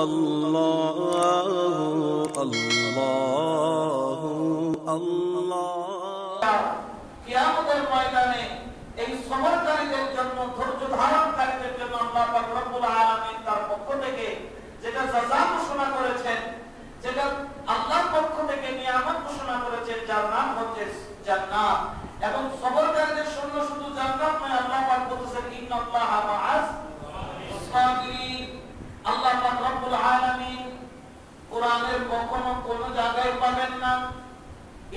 আল্লাহু আল্লাহু আল্লাহ। কিয়ামতের ময়দানে এই সবরকারীদের জন্য, ধৈর্য ধারণকারীদের জন্য আল্লাহ পাক রব্বুল আলামিন তার পক্ষ থেকে যেটা জাযা ঘোষণা করেছেন, যেটা আল্লাহর পক্ষ থেকে নিয়ামত ঘোষণা করেছেন, যার নাম হচ্ছে জান্নাত। এবং সবরকারীদের জন্য শুধু জান্নাত নয়, আল্লাহ পাক বলেছেন ইন্নাল্লাহা মাআস সাবিরিন। আল্লাহ পাক রব্বুল আলামিন কোরআনের কখনো কোন জায়গায় পাবেন না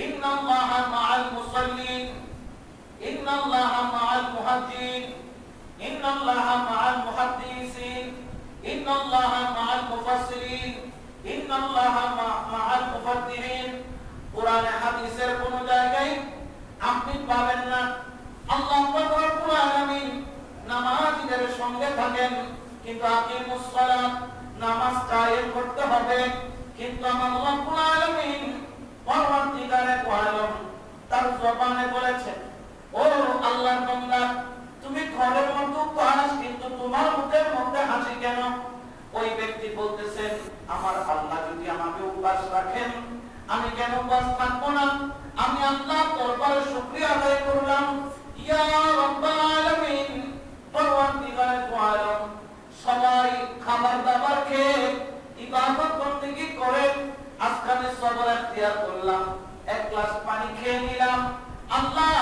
ইন্নাল্লাহা মাআল মুসাল্লিন, ইন্নাল্লাহা মাআল মুহাজ্জিরিন, ইন্নাল্লাহা মাআল মুহাদ্দিসিন, ইন্নাল্লাহা মাআল মুফাসসিরিন, ইন্নাল্লাহা মাআল মুফাদ্দিরিন। কোরআনে হাদিসের কোন জায়গায় আপনি পাবেন না আল্লাহ পাক রব্বুল আলামিন নামাজীদের সঙ্গে থাকেন, কিন্তু আকিমুস সালাত, নামাজ কায়েম করতে হবে। কিন্তু আমার রব্বুল আলামিন পরবর্তীকালে কোরআন তার জবানে বলেছেন, ও আল্লাহর বান্দা, তুমি ঘরের মধ্যে কাজ, কিন্তু তোমার মুখের মধ্যে হাসি কেন? ওই ব্যক্তি বলতেছেন, আমার আল্লাহ যদি আমাকে উপবাস রাখেন, আমি কেন উপবাস থাকবো না? আমি আল্লাহর দরবারে শুকরিয়া আদায় করলাম। ইয়া রাব্বাল আলামিন, পরবর্তীকালে কোরআন সবাই খাবার দাবার খেয়ে ইবাদত বন্দেগী করে আজকে আমি সবর ইখতিয়ার করলাম, এক গ্লাস পানি খেয়ে নিলাম। আল্লাহ,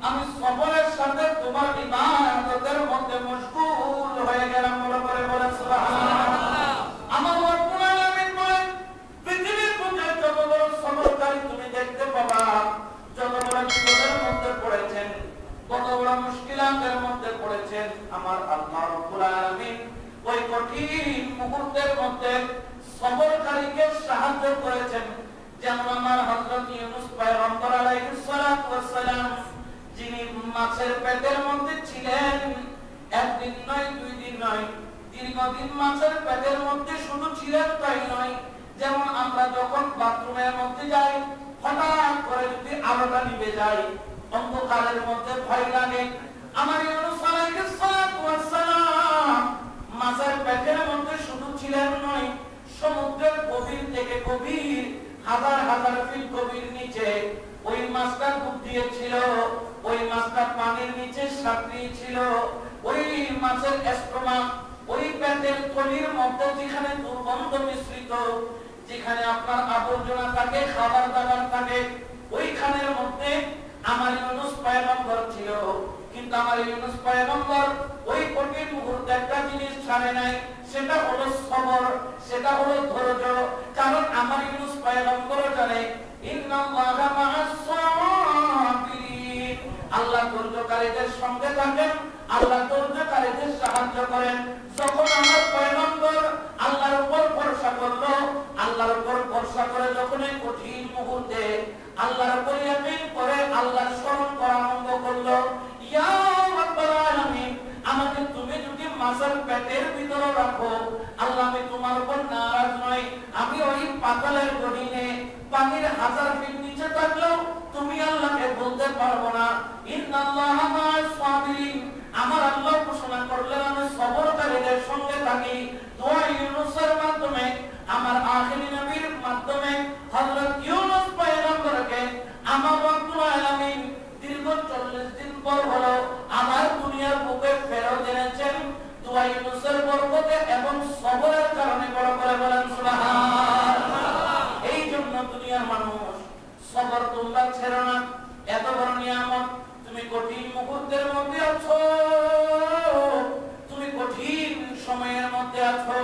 আমি সবরের সাথে তোমার ইবাদতের মধ্যে মশগুল হয়ে গেলাম। বলে বলে সুবহানাল্লাহ। আমার রব্বুল আলামিন বলেন, পৃথিবীর বুকে যত বড় সবরকারী তুমি দেখতে পাবা, যত বড় বিপদের মধ্যে পড়েছেন, কত বড় মুশকিলাতের মধ্যে পড়েছেন, আমার আল্লাহ রব্বুল আলামিন ওই কঠিন মুহূর্তের মধ্যে সবরকারীকে সাহায্য করেছেন। যেমন আমার হযরত ইউনূস পয়গম্বর আলাইহিস সালাতু ওয়াস সালাম, যিনি মাছের পেটের মধ্যে ছিলেন, একদিন নয়, দুই দিন নয়, দীর্ঘদিন মাছের পেটের মধ্যে শুধু ছিলেন তাই নয়। যেমন আমরা যখন বাথরুমের মধ্যে যাই, হঠাৎ করে যদি আলোটা নিভে যায়, অন্ধকারের মধ্যে ভয় লাগে। আমার ইউনূস আলাইহিস সালাতু ওয়াস সালাম মাছের পেটের মধ্যে শুধু ছিলেন নয়, সমুদ্রের গভীর থেকে গভীর, হাজার হাজার ফিট গভীর নিচে ওই মাছটা ডুব দিয়েছিল। ওই মাছটা পানির নিচে সাঁতরিয়ে ছিল। ওই মাছের স্টোমাক, ওই পেটের থলির মধ্যে যেখানে দুর্গন্ধ মিশ্রিত, যেখানে আপনার আবর্জনা থাকে, খাবার দাবার থাকে, ওইখানের মধ্যে আমার ইউনূস পয়গম্বর ছিল। কিন্তু আমার ইউনূস পয়গম্বর ওই কঠিন মুহূর্তে একটা জিনিস ছাড়ে নাই, সেটা হলো সবর, সেটা হলো ধৈর্য। কারণ আমার ইউনূস পয়গম্বর জানে ইন্নাল্লাহা মাআস সাবিরিন, আল্লাহ ধৈর্যকারীদের সঙ্গে থাকেন, আল্লাহ ধৈর্যকারীদের সাহায্য করেন। যখন আমার পয়গম্বর আল্লাহর উপর ভরসা করলো, আল্লাহর উপর ভরসা করে যখন এই কঠিন মুহূর্তে আল্লাহর উপর ইয়াকিন করে আল্লাহর স্মরণ করা আরম্ভ করলো, ইয়া রাব্বাল আলামিন, আমাকে তুমি যদি মাছের পেটের ভিতরে রাখো, আল্লাহ আমি তোমার উপর নারাজ নই। আমি ওই পাতালের গহীনে পানির হাজার ফিট নিচে থাকলেও তুমি আল্লাহকে বলতে পারবো না ইন্নাল্লাহা মাআস সাবিরিন। আমার আল্লাহ ঘোষণা করলেন আমি সবরকারীদের সঙ্গে থাকি। দোয়া ইউনূসের মাধ্যমে, আমার আখিরি নবীর মাধ্যমে হযরত ইউনূস পয়গম্বরকে আমার রব্বুল আলামিন দীর্ঘ 40 দিন পর হলো আমার দুনিয়ার বুকে ফেরত এনেছেন। দোয়া ইউনূসের বরকতে এবং সবরের কারণে। বড় করে বলেন সুবহানাল্লাহ। এই জন্য দুনিয়ার মানুষ, সবর তোমরা ছেড়ো না। এত বড় নিয়ামত, তুমি কঠিন মুহূর্তের মধ্যে আছো, তুমি কঠিন সময়ের মধ্যে আছো,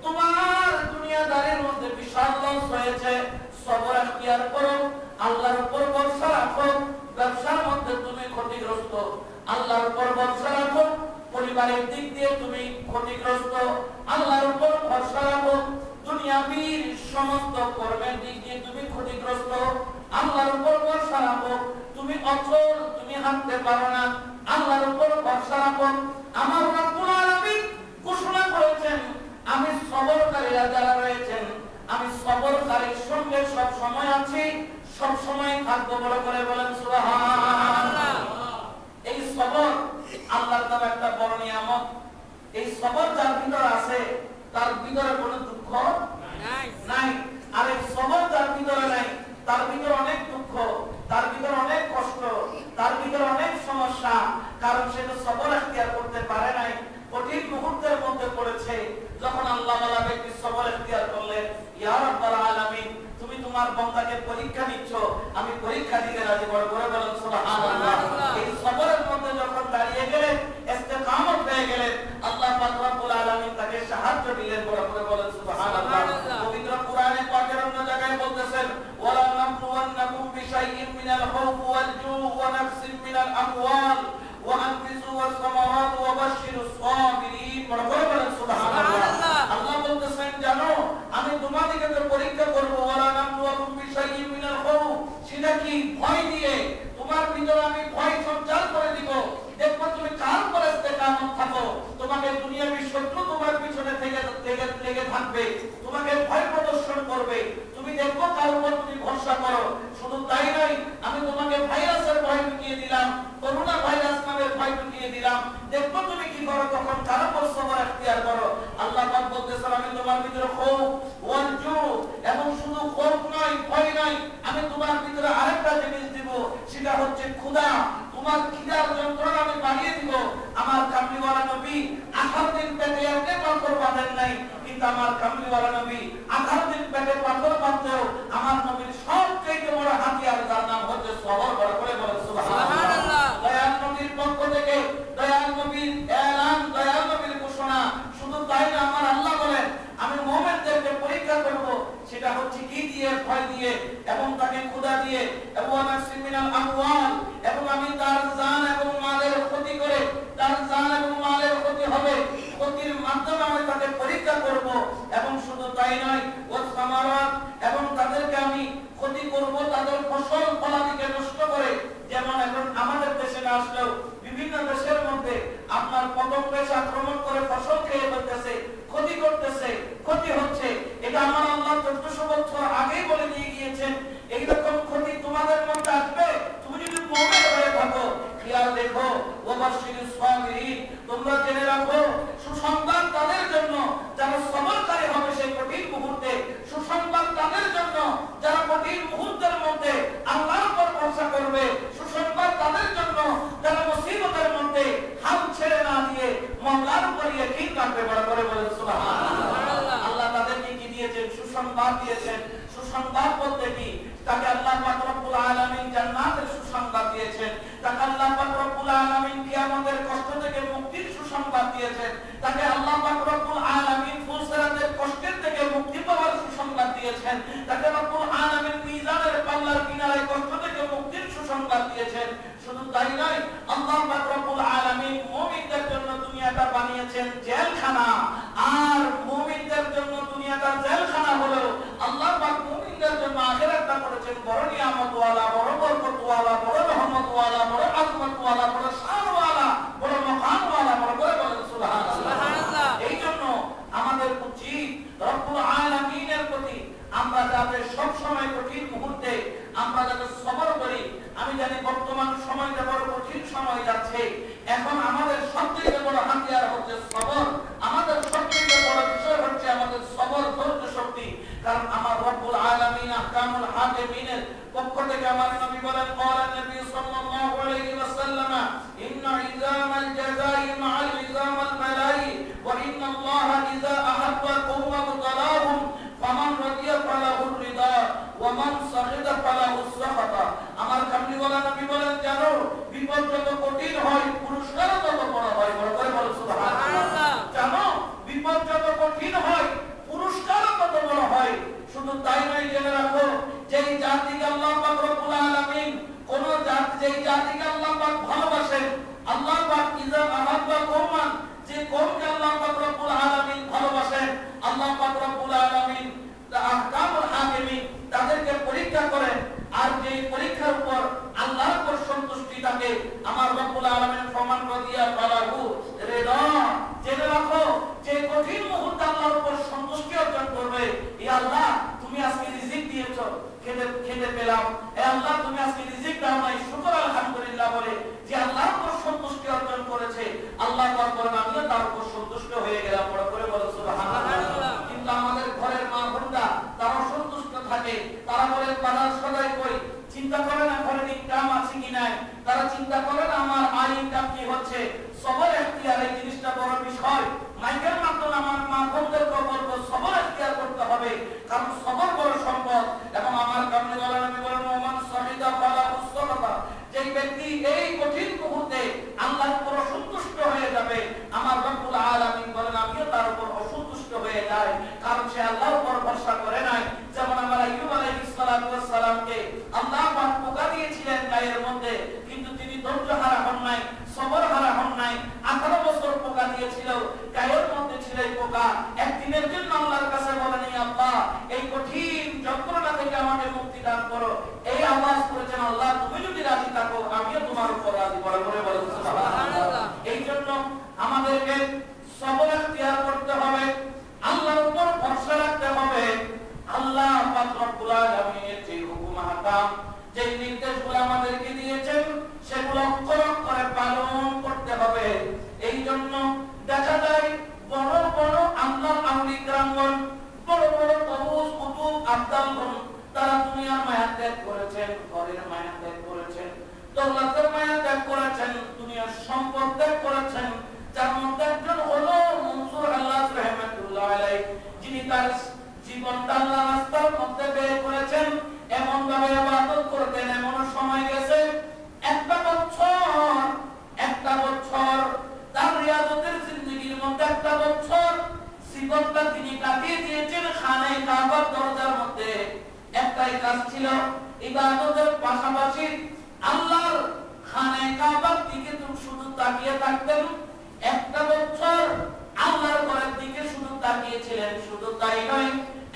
তোমার দুনিয়াদারির মধ্যে বিশাল লস হয়েছে, সবর ইখতিয়ার করো, আল্লাহর উপর ভরসা রাখো। ব্যবসার মধ্যে তুমি ক্ষতিগ্রস্ত, আল্লাহর উপর ভরসা রাখো। পরিবারের দিক দিয়ে তুমি ক্ষতিগ্রস্ত, আল্লাহর উপর ভরসা রাখো। দুনিয়াবীর সমস্ত কর্মের দিক দিয়ে তুমি ক্ষতিগ্রস্ত, আল্লাহর উপর ভরসা রাখো। তুমি অচল, তুমি হাঁটতে পারো না, আল্লাহর উপর ভরসা রাখো। আমার রব্বুল আলামিন ঘোষণা করেছেন, আমি সবরকারীরা যারা রয়েছেন, আমি সবরকারীর সঙ্গে সব সময় আছি, সব সময় থাকবো। বড় করে বলেন সুবহানাল্লাহ। এই সবর আল্লাহর দেওয়া একটা বড় নিয়ামত। এই সবর যার ভিতরে আছে, তার ভিতরে কোনো দুঃখ থাকবে, তোমাকে ভয় প্রদর্শন করবে। তুমি দেখো কার উপর তুমি ভরসা করো। শুধু তাই নয়, আমি তোমাকে ভাইরাসের ভয় ঢুকিয়ে দিলাম, করোনা ভাইরাস নামের ভয় ঢুকিয়ে দিলাম। দেখো তুমি কি করো, তখন কার উপর সবর এখতিয়ার করো। আল্লাহ পাক বলতেছেন, আমি তোমার ভিতরে খৌফ ওয়াল জু, এবং শুধু খৌফ নয়, ভয় নয়, আমি তোমার ভিতরে আরেকটা জিনিস দিব, সেটা হচ্ছে ক্ষুধা। তোমার খিদার যন্ত্রণা আমি বাড়িয়ে দিব। আমার কামলিওয়ালা নবী 18 দিন পেটে এমনি পাথর বাঁধেন নাই, কিন্তু আমার কামলিওয়ালা নবী 18 দিন পেটে পাথর বাঁধতেও আমার নবীর সবচেয়ে বড় হাতিয়ার, যার নাম হচ্ছে সবর। বড় করে বলেন সুবহানাল্লাহ। দয়াল নবীর পক্ষ থেকে দয়াল নবীর এলান, দয়াল নবীর ঘোষণা। শুধু তাই না, আমার আল্লাহ বলেন, আমি মুমিনদেরকে পরীক্ষা করব। সেটা হচ্ছে কি দিয়ে? ভয় দিয়ে, এবং তাকে ক্ষুধা দিয়ে, এবং মিনাল আমওয়াল, এবং আমি তার জান এবং মালের ক্ষতি করে, তার জান এবং মালের ক্ষতি হবে, ক্ষতির মাধ্যমে আমি তাকে পরীক্ষা করব। এবং শুধু তাই নয়, ওয়াস সামারাত, এবং তাদেরকে আমি ক্ষতি করব, তাদের ফসল ফলাদিকে নষ্ট করে। যেমন এখন আমাদের দেশে আসলেও বিভিন্ন দেশের মধ্যে আপনার পতঙ্গ এসে আক্রমণ করে ফসল খেয়ে ফেলতেছে, ক্ষতি করতেছে, ক্ষতি হচ্ছে। এটা আমার আল্লাহ 1400 বছর আগেই বলে দিয়ে গিয়েছেন, এইরকম ক্ষতি তোমাদের মধ্যে আসবে তুমি যদি মুমিন হয়ে থাকো। খেয়াল দেখো, ওয়াবাশশিরিস সাবিরিন, তোমরা জেনে রাখো, সুসংবাদ তাদের জন্য যারা সবরকারী হবে সেই কঠিন মুহূর্তে। সুসংবাদ তাদের জন্য যারা কঠিন মুহূর্তের মধ্যে আল্লাহর উপর ভরসা করবে। সুসংবাদ তাদের জন্য যারা মুসিবতের মধ্যে হাল ছেড়ে না দিয়ে মওলার উপর ইয়াকিন রাখবে। বড় করে বলেন সুবহানাল্লাহ। আল্লাহ তাদেরকে কি দিয়েছেন? সুসংবাদ দিয়েছেন। সুসংবাদ বলতে কি? তাকে আল্লাহ পাক রব্বুল আলামিন জান্নাতের সুসংবাদ দিয়েছেন। তাকে আল্লাহ পাক রব্বুল আলামিন কিয়ামতের কষ্ট থেকে মুক্তির সুসংবাদ দিয়েছেন। তাকে আল্লাহ পাক রব্বুল আলামিন ফুলসিরাতের কষ্টের থেকে মুক্তি পাওয়ার সুসংবাদ দিয়েছেন। তাকে রব্বুল আলামিন মিজানের পাল্লার কিনারায় কষ্ট থেকে মুক্তির সুসংবাদ দিয়েছেন। শুধু তাই নয়, আল্লাহ পাক রব্বুল আলামিন মুমিনদের জন্য দুনিয়াটা বানিয়েছেন জেলখানা। আর মুমিনদের জন্য দুনিয়াটা জেলখানা হলেও আল্লাহ পাক মুমিনদের জন্য আখিরাতটা করেছেন বড় নিয়ামতওয়ালা, বড় বরকতওয়ালা, বড় রহমতওয়ালা, বড় আযমতওয়ালা, বড় শানওয়ালা, বড় মাকামওয়ালা। বড় করে বলেন সুবহানাল্লাহ। এইজন্য আমাদের উচিত রব্বুল আলামিনের প্রতি আমরা যাতে সব সময় কঠিন মুহূর্তে আমরা যাতে সবর করি। আমি জানি বর্তমান সময়টা বড় কঠিন সময় যাচ্ছে। এখন আমাদের সবচেয়ে বড় হাতিয়ার হচ্ছে সবর। আমাদের সবচেয়ে বড় বিষয় হচ্ছে আমাদের সবর, ধৈর্য শক্তি। কারণ আমার রব্বুল আলামিন আহকামুল হাকিমিনের পক্ষ থেকে আমার নবী বলেন, ক্বালা নবী সাল্লাল্লাহু আলাইহি ওয়াসাল্লাম, ইন্না ইজামাল জাযাই মা'আল ইজামাল বালাই, ওয়া ইন্নাল্লাহা ইযা আহাব্বা কওমান তালাহুম ফামান রাদিয়া ফালাহুর রিদা ওয়া মান সাখিদা ফালাহুস সাখাতা। আমার কামলিওয়ালা নবী বলেন, জানো বিপদ যত কঠিন হয় পুরস্কার তত বড় হয়। বড় করে বলো সুবহানাল্লাহ। জানো বিপদ যত কঠিন হয় পুরস্কার তত বড় হয়। শুধু তাই নয়, জেনে রাখো, যেই জাতিকে আল্লাহ পাক রব্বুল আলামিন, কোন জাতি যেই জাতিকে আল্লাহ পাক ভালোবাসেন, আল্লাহ পাক ইযা আহাব্বা কওমান, যে কওমকে আল্লাহ পাক রব্বুল আলামিন ভালোবাসেন, আল্লাহ পাক রব্বুল আলামিন আহকামুল হাকিমিন তাদেরকে পরীক্ষা করেন। আর যে পরীক্ষার উপর আল্লাহর উপর সন্তুষ্টি থাকে, আমার রব্বুল আলামিন ফমান রাদিয়া ফালাহু রিদা। জেনে রাখো, যে কঠিন মুহূর্তে আল্লাহর উপর সন্তুষ্টি অর্জন করবে, ইয়া আল্লাহ তুমি আজকে রিজিক দিয়েছো, খেতে পেলাম, হে আল্লাহ তুমি আজকে রিজিক দাও নাই, শুকর আলহামদুলিল্লাহ বলে যে আল্লাহর উপর সন্তুষ্টি অর্জন করেছে, আল্লাহ পাক বলেন আমিও তার উপর সন্তুষ্ট হয়ে গেলাম। বড় করে বলো সুবহানাল্লাহ। কিন্তু আমাদের ঘরের মা বোনরা তারা অসন্তুষ্ট থাকে। তারা বলে বাজার সদাই কই, চিন্তা করে না ঘরে ইনকাম আছে কি নাই, তারা চিন্তা করে না আমার আয় ইনকাম কি হচ্ছে। সবর এখতিয়ার এই জিনিসটা বড় বিষয়। মাইকের মাধ্যমে আমার মা বোনদেরকে বলবো সবর এখতিয়ার করতে হবে, কারণ সবর বড় সম্পদ। এবং আমার কামলিওয়ালা নবী বলেন, ওমান সাহিদা ফালাহুস সাখাতা, যেই ব্যক্তি এই কঠিন মুহূর্তে আল্লাহর উপর অসন্তুষ্ট হয়ে যাবে, আমার রব্বুল আলামিন বলেন আমিও তার উপর অসন্তুষ্ট হয়ে যাই, কারণ সে আল্লাহর উপর ভরসা করে নাই। যেমন আমার আইয়ুব আলাইহিস সালামকে আল্লাহ পাক পোকা দিয়েছিলেন গায়ের মধ্যে, কিন্তু তিনি ধৈর্য হারা হন নাই, সবর হারা হন নাই। 18 বছর পোকা দিয়েছিল, গায়ের মধ্যে ছিল এই পোকা। একদিনের জন্য আল্লাহর কাছে বলেন, আল্লাহ এই কঠিন যন্ত্রণা থেকে আমাকে মুক্তি দান করো। এই আওয়াজ করেছেন, আল্লাহ তুমি যদি রাজি থাকো আমিও তোমার উপর রাজি। বড় করে বলেন সুবহানাল্লাহ। এই জন্য আমাদেরকে সবর এখতিয়ার করতে হবে, আল্লাহর উপর ভরসা ত্যাগ করেছেন, ঘরের মায়া ত্যাগ করেছেন, দৌলতের মায়া ত্যাগ করেছেন, দুনিয়ার সম্পদ ত্যাগ করেছেন। যার মধ্যে একজন হলো মনসুর হাল্লাজ রাহমাতুল্লাহ আলাইহি, যিনি তার জীবনটা আল্লাহর রাস্তার মধ্যে ব্যয় করেছেন। এমন ভাবে ইবাদত করতেন, এমন সময় গেছে একটা বছর তার রিয়াজতের জিন্দেগির মধ্যে একটা বছর জীবনটা তিনি কাটিয়ে দিয়েছেন খানে কাবার দরজার মধ্যে। একটাই কাজ ছিল, ইবাদতের পাশাপাশি আল্লাহর খানে কাবার দিকে শুধু তাকিয়ে থাকতেন। একটা বছর আল্লাহর ঘরের দিকে শুধু তাকিয়েছিলেন। শুধু তাই নয়,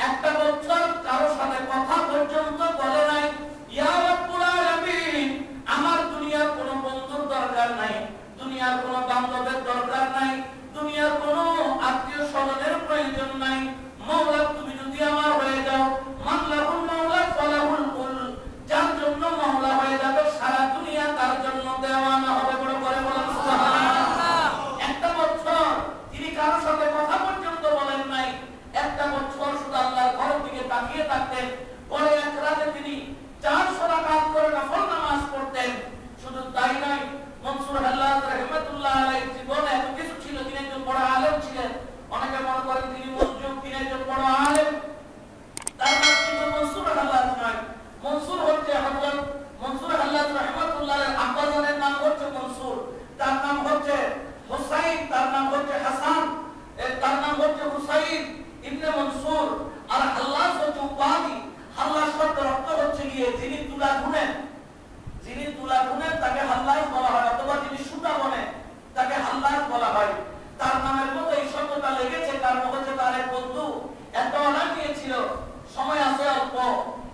একটা বছর কারো সাথে কথা পর্যন্ত বলে নাই। ইয়া রাব্বুল আলামিন, আমার দুনিয়ার কোনো বন্ধুর দরকার নাই, দুনিয়ার কোনো বান্ধবের দরকার নাই, দুনিয়ার কোনো আত্মীয় স্বজনের প্রয়োজন নাই। মাওলা তুমি যদি আমার হয়ে যাও, মাওলাহুল মাওলা ফালাহুল কুল, যার জন্য মাওলা হয়ে যাবে সারা দুনিয়া তার জন্য দেওয়ানা হবে। বড় করে বলেন সুবহানাল্লাহ। একটা বছর তিনি কারো সাথে কথা পর্যন্ত বলেন নাই। একটা বছর শুধু আল্লাহর ঘরের দিকে তাকিয়ে থাকতেন। পরে এক রাতে তিনি 400 রাকাত করে নফল নামাজ পড়তেন। শুধু তাই নয়, মনসুর হাল্লাজ রাহমাতুল্লাহ আলাইহি জীবনে এত কিছু ছিল। তিনি একজন বড় আলেম ছিলেন। অনেকে মনে করেন তিনি মুনজিম, তিনি একজন বড় আলেম। তার নাম কিন্তু মনসুর হাল্লাজ নয়। মনসুর হচ্ছে হযরত মনসুর হাল্লাজ রাহমাতুল্লাহ আলাইহি আব্বাজানের নাম হচ্ছে মনসুর, তার নাম হচ্ছে হুসাইন, তার নাম হচ্ছে হাসান, তার নাম হচ্ছে হুসাইন ইবনে মনসুর। আর হাল্লাজ হচ্ছে উপাধি। হাল্লাজ শব্দের অর্থ হচ্ছে গিয়ে যিনি তুলা বুনেন। যিনি তুলা বুনেন তাকে হাল্লাজ বলা হয়, অথবা যিনি সুতা বনেন তাকে হাল্লাজ বলা হয়। তার নামের মধ্যে এই শব্দটা লেগেছে কারণ হচ্ছে তার এক বন্ধু একটা অর্ডার দিয়েছিল, সময় আছে অল্প,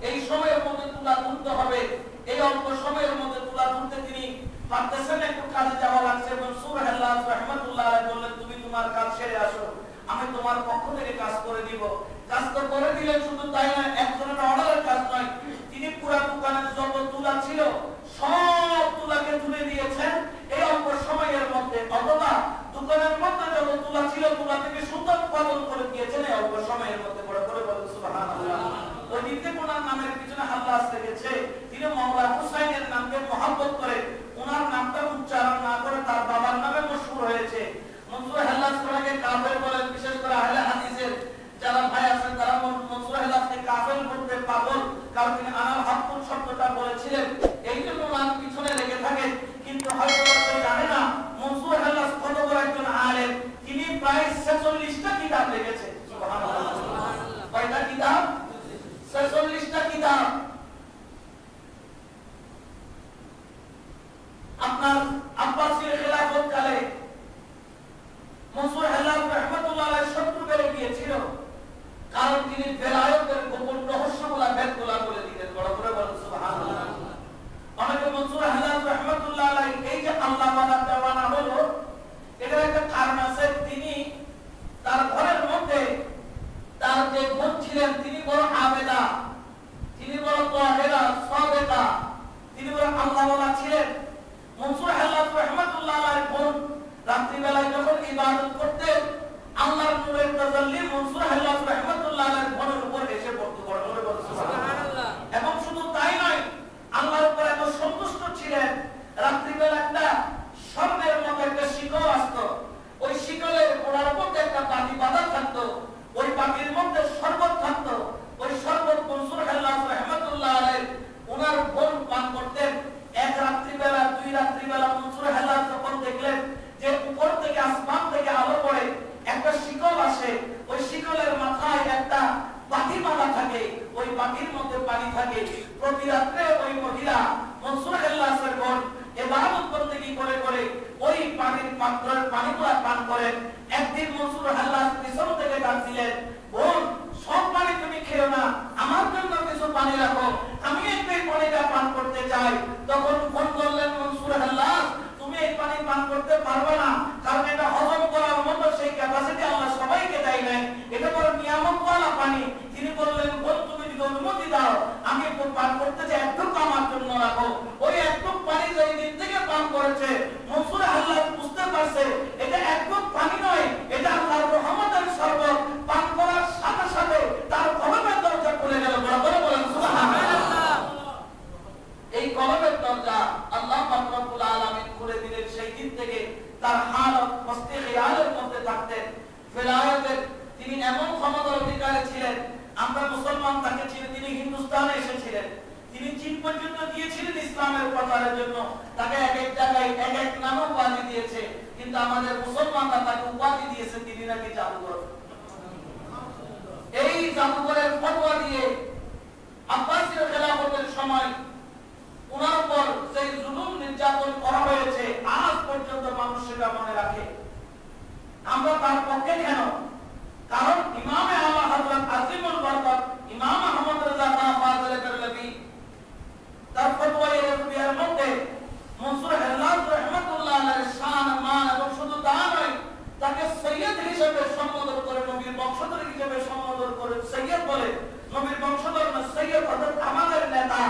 এই সময়ের মধ্যে তুলা তুলতে হবে। এই অল্প সময়ের মধ্যে তুলা তুলতে তিনি পারতেছেন, একটু কাজে যাওয়া লাগছে। মনসুর হাল্লাজ রাহমাতুল্লাহ আলাইহি বললেন, তুমি তোমার কাজ সেরে আসো, আমি তোমার পক্ষ থেকে কাজ করে দিব। কাজ তো করে দিলেন। শুধু তাই নয়, একজনের অর্ডারের কাজ নয়, তিনি পুরো দোকানের যত তুলা ছিল সব তুলাকে তুলে দিয়েছেন এই অল্প সময়ের মধ্যে। অথবা দোকানের মধ্যে যত তুলা ছিল তুলা থেকে সুতা উৎপাদন করে দিয়েছেন এই অল্প সময়ের মধ্যে। বড় করে বলেন সুবহানাল্লাহ। ওই নিত্যকোনার নামের পিছনে হাল্লাজ লেগেছে। তিনি মাওলা হুসাইনের নামকে মহব্বত করে ওনার নামটা উচ্চারণ না করে তার বাবার নামে মশহুর হয়েছে। মনসুর হাল্লাজ কোরআনকে কাফের বলেন। বিশেষ করে আহলে হাদিসের যারা ভাই আছেন তারা মনসুর হাল্লাজকে কাফের বলতে পাগল, কারণ তিনি আনাল হাক্কুল শব্দটা বলেছিলেন। এই জন্য নাম পিছনে লেগে থাকে। কিন্তু হয়তো সে জানে না মনসুর হাল্লাজ কত বড় একজন আলেম। তিনি প্রায় 46টা কিতাব লিখেছেন। সুবহানাল্লাহ। কয়টা কিতাব? 46টা কিতাব। আপনার আব্বাসীয় খেলাফত কালে মনসুর হাল্লাজ রাহমাতুল্লাহ আলাইহি শত্রু বেড়ে গিয়েছিল, কারণ তিনি বেলায়েতের গোপন রহস্যগুলো বেদগুলো বলে দিতেন। বড় করে বলেন সুবহানাল্লাহ। অনেকে মনসুর হাল্লাজ রাহমাতুল্লাহ আলাইহি এই যে আল্লাহ ওয়ালা দেওয়ানা হলো, এটার একটা কারণ আছে। তিনি তার ঘরের মধ্যে তার যে বোন ছিলেন তিনি বড় আবেদা, তিনি বড় তাহেরা সাদেকা, তিনি বড় আল্লাহ ওয়ালা ছিলেন। মনসুর হাল্লাজ রাহমাতুল্লাহ আলাইহি বোন রাত্রি বেলায় যখন ইবাদত করতেন, আল্লাহর নূরের তাজাল্লি মনসুর হাল্লাজ রাহমাতুল্লাহ আলাইহি বোনের উপর এসে পড়তো। বড় করে বলেন সুবহানাল্লাহ। এবং শুধু তাই নয়, আল্লাহর উপর এত সন্তুষ্ট ছিলেন, রাত্রি বেলা একটা স্বর্ণের মতো একটা শিকল আসতো, ওই শিকলের গোড়ার মধ্যে একটা বাটি বাঁধা থাকতো, ওই বাটির মধ্যে শরবত থাকতো। ওই শরবত মনসুর হাল্লাজ রাহমাতুল্লাহ আলাইহি ওনার বোন পান করতেন। এক রাত্রি বেলা, দুই রাত্রি বেলা মনসুর হাল্লাজ যখন দেখলেন যে উপর থেকে আসমান থেকে আলো পড়ে, একটা শিকল আসে, ওই শিকলের মাথায় একটা বাটি বাঁধা থাকে, ওই বাটির মধ্যে পানি থাকে। প্রতি রাত্রে ওই মহিলা মনসুর হাল্লাজের বোন ইবাদত বন্দেগী করে করে ওই পানির পাত্রের পানিগুলো পান করেন। একদিন মনসুর হাল্লাজ পিছন থেকে ডাক দিলেন, বোন সব পানি তুমি খেও না, আমার জন্য কিছু পানি রাখো, আমি একটু এই পানিটা পান করতে চাই। তখন বোন বললেন, মনসুর হাল্লাজ তুমি এই পানি পান করতে পারবে না, কারণ এটা হজম করার মতো সেই ক্যাপাসিটি আল্লাহ সবাইকে দেয় নাই, এটা বড় নিয়ামতওয়ালা পানি। তিনি বললেন, বোন তুমি যদি অনুমতি দাও আমি পান করতে চাই, একটু আমার জন্য রাখো। ওই একটু পানি যেই দিন থেকে পান করেছে মনসুর হাল্লাজ বুঝতে পারছে এটা একটু পানি নয়, এটা আল্লাহর রহমতের শরবত। পান করার আমরা তার পক্ষে কেন? কারণ ইমামে আলা হযরত আজিমুল বরকত ইমাম আহমদ রাজা খান ফাজিলে বেরলভী তার ফতোয়ায়ে রাবিয়ার মধ্যে মনসুর হাল্লাজ রাহমাতুল্লাহ আলাইহির শান মান এবং শুধু তা নয়, তাকে সৈয়দ হিসেবে সম্বোধন করে, নবীর বংশধর হিসেবে সম্বোধন করে সৈয়দ বলে। নবীর বংশধর না, সৈয়দ অর্থাৎ আমাদের নেতা,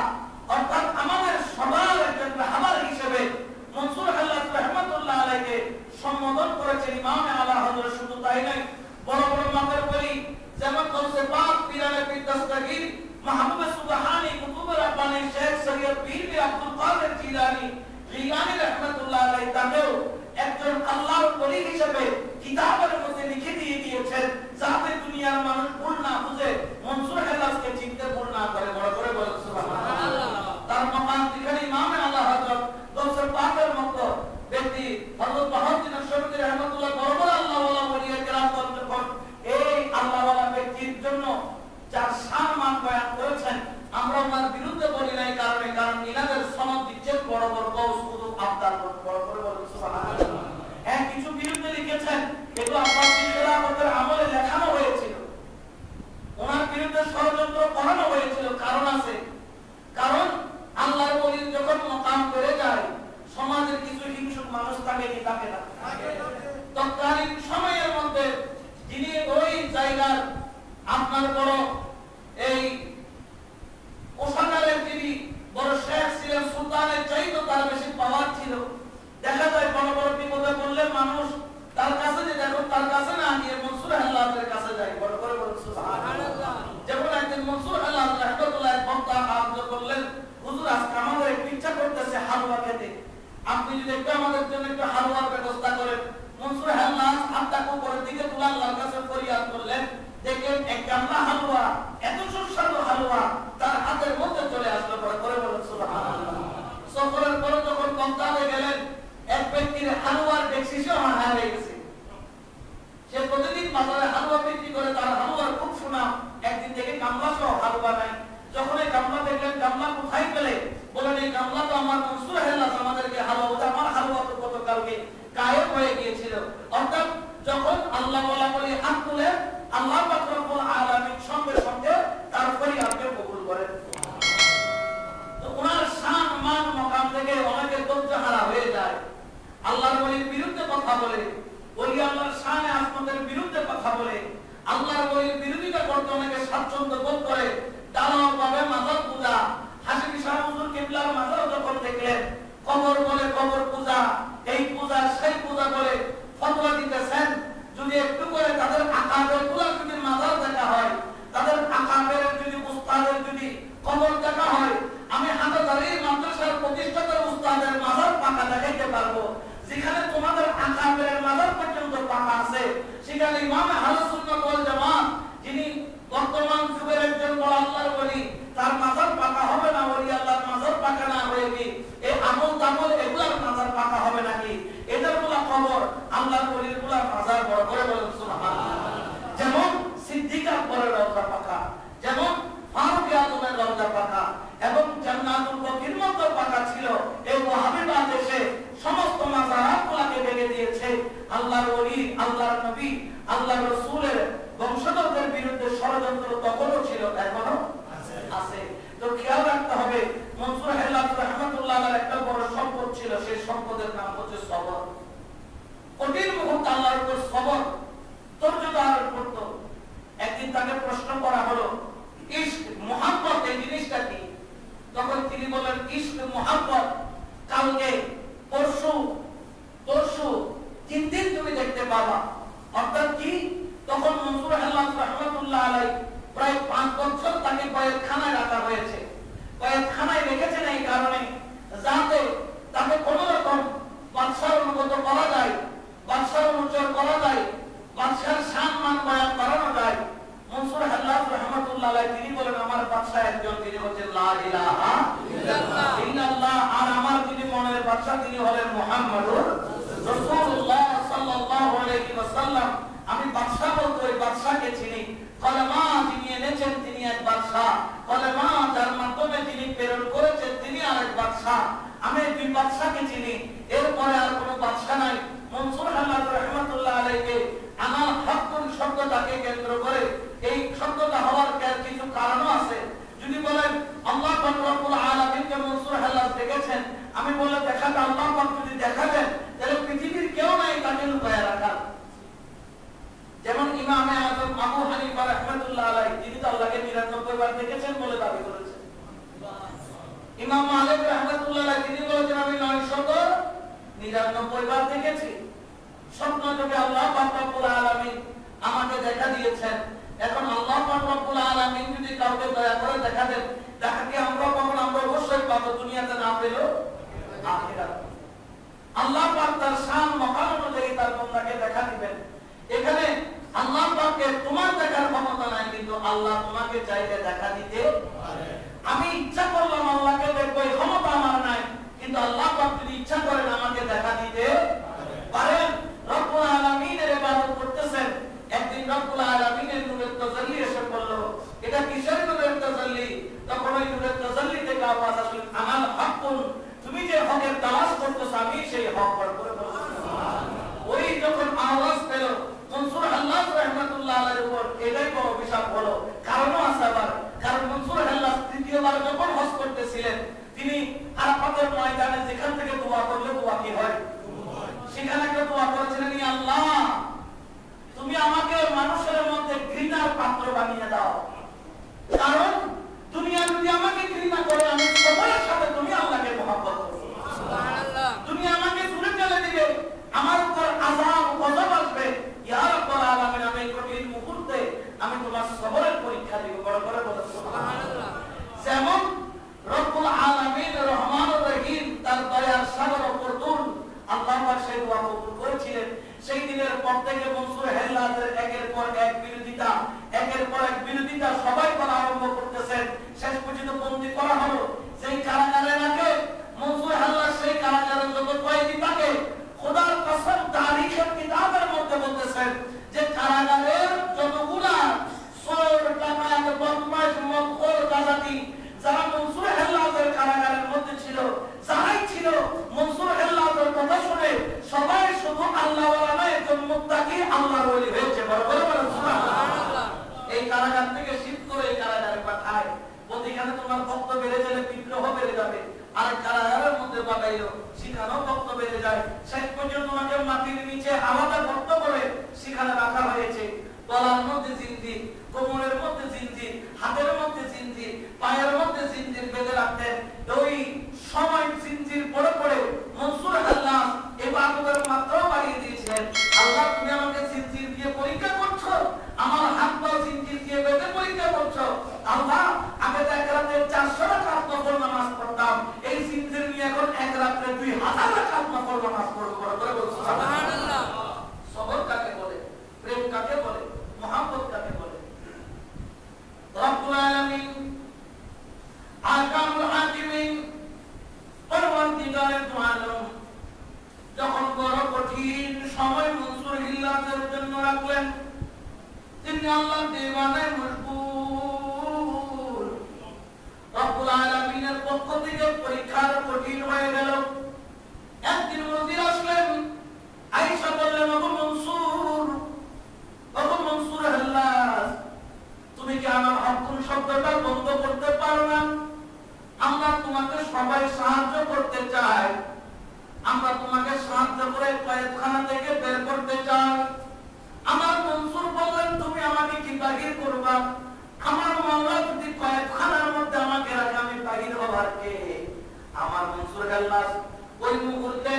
অর্থাৎ আমাদের সবার একজন রাহবার হিসেবে মনসুর হাল্লাজ রাহমাতুল্লাহ আলাইহিকে সম্বোধন করেছেন ইমামে আলা হযরত। শুধু তাই নয়, বড় বড় মাদের বলি যেমন কৌসে পাক পিরানে বিদস্তগীর মাহবুব সুবহানী কুতুব রাব্বানী শেখ সৈয়দ পীর আব্দুল কাদের জিলানী জিলানী রাহমাতুল্লাহ আলাইহি তাকেও একজন আল্লাহর ওলি হিসেবে কিতাবের মধ্যে লিখে দিয়ে দিয়েছেন, যাতে দুনিয়ার মানুষ ভুল না বুঝে মনসুর হাল্লাজকে চিনতে ভুল না করে। বড় করে বলেন সুবহানাল্লাহ। তার মাকাম যেখানে ইমামে আলা হযরত কৌসে পাকের মতো ব্যক্তি হযরত বাহাউদ্দিন আশরাফী রাহমাতুল্লাহ বড় বড় আল্লাহ ওয়ালা ওলিয়ে কেরাম যখন এই আল্লাহ ওয়ালা ব্যক্তির জন্য যার শান মান বয়ান করেছেন, আমরা ওনার বিরুদ্ধে বলি নাই কারণ ইনাদের সনদ দিচ্ছেন বড় বড় গৌস কুতুব আবদার। বড় করে বলেন সুবহানাল্লাহ। হ্যাঁ, কিছু বিরুদ্ধে লিখেছেন, এগুলো আব্বাস খিলাফতের আমলে লেখানো হয়েছিল, ওনার বিরুদ্ধে ষড়যন্ত্র করানো হয়েছিল। কারণ আছে, কারণ আল্লাহর ওলির যখন মাকাম বেড়ে যায়, সমাজের কিছু হিংসুক মানুষ থাকে কি থাকে না? তৎকালীন সময়ের মধ্যে যিনি ওই জায়গার আপনার বড় এই কোষাগারের যিনি বড় শেখ ছিলেন, সুলতানের চাইতে তার বেশি পাওয়ার ছিল। দেখা যায় বড় বড় বিপদে পড়লে মানুষ তার কাছে যে দেখো তার কাছে না গিয়ে মনসুর হাল্লাজের কাছে যায়। বড় করে বলুন সুবহানাল্লাহ। যেমন একদিন মনসুর হাল্লাজ রাহমাতুল্লাহ বক্তা আরজ করলেন, হুজুর আজকে আমাদের একটু ইচ্ছা করতেছে হালুয়া খেতে, আপনি যদি একটু আমাদের জন্য একটু হালুয়ার ব্যবস্থা করেন। মনসুর হাল্লাজ হাতটাকে উপরের দিকে তুলে আল্লাহর কাছে ফরিয়াদ করলেন, দেখেন এক গামলা হালুয়া, এত সুস্বাদু হালুয়া তার হাতের মধ্যে চলে আসলো। বড় করে বলুন সুবহানাল্লাহ। সফরের পরে যখন বগদাদে গেলেন, এক ব্যক্তির হালুয়ার ডেকসিসও হারিয়ে গেছে। সে প্রতিদিন বাজারে হালুয়া বিক্রি করে, তার হালুয়ার খুব সুনাম। একদিন থেকে গামলা সহ হালুয়া নাই। যখন এই গামলা দেখলেন, গামলা কোথায় পেলে? বলেন এই গামলা তো আমার মনসুর হাল্লাজ আমাদেরকে হালুয়া, ওটা আমার হালুয়া তো গতকালকে গায়েব হয়ে গিয়েছিল। অর্থাৎ যখন আল্লাহ ওয়ালা বলি হাত তুলে, আল্লাহ পাক রব্বুল আলামিন সঙ্গে সঙ্গে তার ফরিয়াদকে কবুল করেন। তো ওনার শান মান মাকাম থেকে অনেকে ধৈর্যহারা হয়ে যায়, আল্লাহর ওলির বিরুদ্ধে কথা বলে, ওলি আল্লাহর শানে আজমতের বিরুদ্ধে কথা বলে, আল্লাহর ওলির বিরোধিতা করতে অনেকে স্বাচ্ছন্দ্য বোধ করে। দালাল ভাবে মাজার পূজা, হাশিমি শাহ হুজুর কিবলার মাজার যখন দেখলেন, কবর বলে কবর পূজা, এই পূজা সেই পূজা বলে ফতোয়া দিতেছেন। যদি একটু করে তাদের আকাবের গুলা যদি মাজার দেখা হয়, তাদের আকাবের যদি উস্তাদের যদি কবর দেখা হয়, আমি হাজারী মাদ্রাসার প্রতিষ্ঠাতার উস্তাদের মাজার পাকা দেখাইতে পারবো। যেখানে তোমাদের আকাবের মাজার পর্যন্ত পাকা আছে, সেখানে ইমাম আহলে সুন্নাত ওয়াল জামাত যিনি বর্তমান যুগের একজন বড় আল্লাহর ওলি, তার মাজার পাকা হবে না? ওলি আল্লাহর মাজার পাকা না হয়ে কি এই আমল তামল এগুলার মাজার পাকা হবে নাকি? এদের গুলা কবর, আল্লাহর ওলির গুলা মাজার। বড় করে বলুন সুবহানাল্লাহ। যেমন সিদ্দিক আকবরের রওজা পাকা, যেমন ফারুক আজমের রওজা পাকা, এবং জান্নাতুল বাকির মতো পাকা ছিল। এই ওয়াহাবিবাদ এসে সমস্ত মাজারগুলোকে ভেঙে দিয়েছে। আল্লাহর ওলি, আল্লাহর নবী, আল্লাহর রাসূলের বংশধরদের বিরুদ্ধে ষড়যন্ত্র তখনও ছিল, এখনো আছে। তো খেয়াল রাখতে হবে, মনসুর হাল্লাজ রাহমাতুল্লাহ আলাইহির একটা বড় সম্পদ ছিল, সেই সম্পদের নাম হচ্ছে সবর। কঠিন মুহূর্তে আল্লাহর উপর সবর ধৈর্য ধারণ করত। একদিন তাকে প্রশ্ন করা হলো, ইশক মুহাব্বত এই জিনিসটা কি? তখন তিনি বলেন, ইশক মুহাব্বত কালকে পরশু তরশু 3 দিন তুমি দেখতে পাবা। অর্থাৎ কি? তখন মনসুর হাল্লাজ রাহমাতুল্লাহ আলাইহি প্রায় 5 বছর তাকে কয়েদখানায় রাখা হয়েছে। কয়েদখানায় রেখেছেন এই কারণে যাতে তাকে কোনো রকম বাদশাহ অনুগত করা যায়, বাদশাহ অনুচর করা যায়, বাদশার শান মান বয়ান করানো যায়। মনসুর হাল্লাজ রাহমাতুল্লাহ আলাইহি তিনি বলেন, আমার বাদশা একজন, তিনি হচ্ছেন লা ইলাহা ইল্লাল্লাহ, আর আমার যিনি মনের বাদশা তিনি হলেন মুহাম্মাদুর রাসূলুল্লাহ সাল্লাল্লাহু আলাইহি ওয়াসাল্লাম। আমি বাদশা বলতে ওই বাদশাকে চিনি। কলেমা যিনি এনেছেন তিনি এক বাদশা, কলেমা যার মাধ্যমে তিনি প্রেরণ করেছেন তিনি আরেক বাদশা। আমি দুই বাদশাকে চিনি, এরপরে আর কোনো বাদশা নাই। মনসুর হাল্লাজ রাহমাতুল্লাহ আলাইহি আমার হকুন শব্দটাকে কেন্দ্র করে এই শব্দটা হওয়ার কিছু কারণও আছে। যদি বলেন আল্লাহ পাক রব্বুল আলামিনকে মনসুর হাল্লাজ দেখেছেন, আমি বলে দেখাতে আল্লাহ পাক যদি দেখাবেন তাহলে পৃথিবীর কেউ নাই তাকে লুকায় রাখা। যেমন ইমামে আযম আবু হানিফা রাহমাতুল্লাহ আলাইহি, তিনি তো আল্লাহকে 99 বার দেখেছেন বলে দাবি করেছেন। ইমাম মালিক রাহমাতুল্লাহ আলাইহি তিনি বলেছেন আমি 999 বার দেখেছি। স্বপ্ন যোগে আল্লাহ পাক রব্বুল আলামিন আমাকে দেখা দিয়েছেন। এখন আল্লাহ পাক রব্বুল আলামিন যদি কাউকে দয়া করে দেখা দেন, তাকে আমরা পাবো, আমরা অবশ্যই পাবো, দুনিয়াতে না পেলেও আখিরাত। আল্লাহ পাক তার শান মকাম অনুযায়ী তার বান্দাকে দেখা দিবেন। এখানে আল্লাহ পাকের তোমার দেখার ক্ষমতা নাই, কিন্তু আল্লাহ তোমাকে চাইলে দেখা দিতে পারে। আমি ইচ্ছা করলাম আল্লাহকে দেখবো, এই ক্ষমতা আমার নাই, কিন্তু আল্লাহ পাক যদি ইচ্ছা করেন আমাকে দেখা দিতে পারেন। রব্বুল আলামিনের ইবাদত করতেছেন, একদিন রব্বুল আলামিনের নূরের তাজাল্লি এসে পড়ল। এটা কিসের নূরের তাজাল্লি? তখন ওই নূরের তাজাল্লি থেকে আওয়াজ আসল আমাল হকুন, তুমি যে হকের তালাশ করতেছ আমি সেই হক পার করে বলছি সুবহানাল্লাহ। ওই যখন আওয়াজ পেল মনসুর হাল্লাজ রাহমাতুল্লাহ আলাইহির উপর এটাই বড় অভিশাপ হলো। কারণও আছে আবার, কারণ মনসুর হাল্লাজ তৃতীয়বার যখন হজ করতেছিলেন তিনি আরাফাতের ময়দানে যেখান থেকে দোয়া করলে দোয়া কি হয়, সেখানে একটা দোয়া করেছিলেন, ইয়া আল্লাহ তুমি আমাকে মানুষের মধ্যে ঘৃণার পাত্র বানিয়ে দাও, কারণ দুনিয়া যদি আমাকে ঘৃণা করে আমি সবার সাথে তুমি আল্লাহকে মহব্বত করব। সুবহানাল্লাহ। দুনিয়া আমাকে দূরে ঠেলে দিবে, আমার উপর আযাব গজব আসবে, ইয়া রাব্বুল আলামিন আমি এই কঠিন মুহূর্তে আমি তোমার সবরের পরীক্ষা দিব। বড় করে বলো সুবহানাল্লাহ। যেমন রব্বুল আলামিন রহমানুর রহিম, তার দয়ার সাগর অপরতুল, আল্লাহ পাক সেই দোয়া কবুল করেছিলেন। সেই দিনের পর থেকে মনসুর হাল্লাজের একের পর এক বিরোধিতা, একের পর এক বিরোধিতা সবাই করা আরম্ভ করতেছেন। শেষ পর্যন্ত বন্দী করা হলো। সেই কারাগারে রাখে মনসুর হাল্লাজ, সেই কারাগারের যত কয়েদি থাকে খোদার কসম তারিখের কিতাবের মধ্যে বলতেছেন যে কারাগারের যতগুলা চোর ডাকাত বদমাশ মক্কর ডাকাতি যারা মনসুর হাল্লাজের কারাগারের মধ্যে ছিল, যারাই ছিল মনসুর হাল্লাজের কথা শুনে সবাই শুধু আল্লাহ ওয়ালা নয়, একজন মুত্তাকি আল্লাহর ওলি হয়েছে। বরাবর বলেন সুবহানাল্লাহ। এই কারাগার থেকে শিফট করে এই কারাগারে পাঠায়, ওদিকে তোমার ভক্ত বেড়ে গেলে বিদ্রোহ বেড়ে যাবে, আর কারাগারের মধ্যে পাঠাইলো, সেখানেও ভক্ত বেড়ে যায়। শেষ পর্যন্ত তোমাকে মাটির নিচে আলাদা ভক্ত করে সেখানে রাখা হয়েছে। গলার মধ্যে জিনজির, কোমরের মধ্যে জিনজির, হাতের মধ্যে জিনজির, পায়ের মধ্যে জিনজির বেঁধে রাখতেন। ওই সময় জিনজির পড়ে পড়ে মনসুর হাল্লাজ ইবাদতের মাত্রা বাড়িয়ে দিয়েছিলেন। আল্লাহ তুমি আমাকে জিনজির দিয়ে পরীক্ষা করছো, আমার হাত পা জিনজির দিয়ে বেঁধে পরীক্ষা করছো। আল্লাহ আগে তো এক রাতে 400 রাকাত নফল নামাজ পড়তাম, এই জিনজির নিয়ে এখন এক রাতে 2000 রাকাত নফল নামাজ পড়ব। করে বলছো সুবহানাল্লাহ। সবর কাকে বলে, প্রেম কাকে বলে, মহব্বত কাকে বলে? রব্বুল আলামিন আহকামুল হাকিমিন পরওয়ারদিগারে দু আলম যখন বড় কঠিন সময় মনসুর হাল্লাজের জন্য রাখলেন, তিনি আল্লাহর দিওয়ানায় মশগুল। রব্বুল আলামিনের পক্ষ থেকে পরীক্ষার কঠিন হয়ে গেল। একদিন নজির আসলেন, আয়েশা বললেন, ওগো মনসুর হাল্লাজ তুমি কি আমার হকুন শব্দটা বন্ধ করতে পারো না? আমরা তোমাকে সবাই সাহায্য করতে চাই, আমরা তোমাকে সাহায্য করে কয়েদখানা থেকে বের করতে চাই। আমার মনসুর বললেন, তুমি আমাকে কি বাহির করবা? আমার মাওলা যদি কয়েদখানার মধ্যে আমাকে রাখে আমি বাহির হবার কে? আমার মনসুর হাল্লাজ ওই মুহূর্তে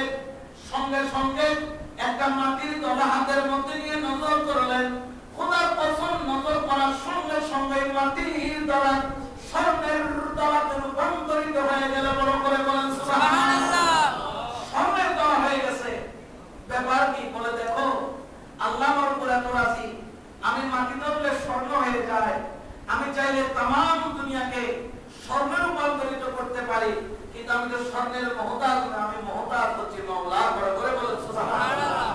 সঙ্গে সঙ্গে একটা মাটির দলা হাতের মধ্যে নিয়ে নজর করলেন। খোদার কসম, নজর করার সঙ্গে সঙ্গে মাটির দলা স্বর্ণের দলাতে রূপান্তরিত হয়ে গেল। বড় করে বলেন সুবহানাল্লাহ। স্বর্ণের দলা হয়ে গেছে। ব্যাপার কি? বলে দেখো আল্লাহ আমার উপর এত রাজি, আমি মাটি ধরলে স্বর্ণ হয়ে যায়। আমি চাইলে তামাম দুনিয়াকে স্বর্ণে রূপান্তরিত করতে পারি, কিন্তু আমি তো স্বর্ণের মহতাজ না, আমি মহতাজ হচ্ছি মাওলার। বড় করে বলেন সুবহানাল্লাহ।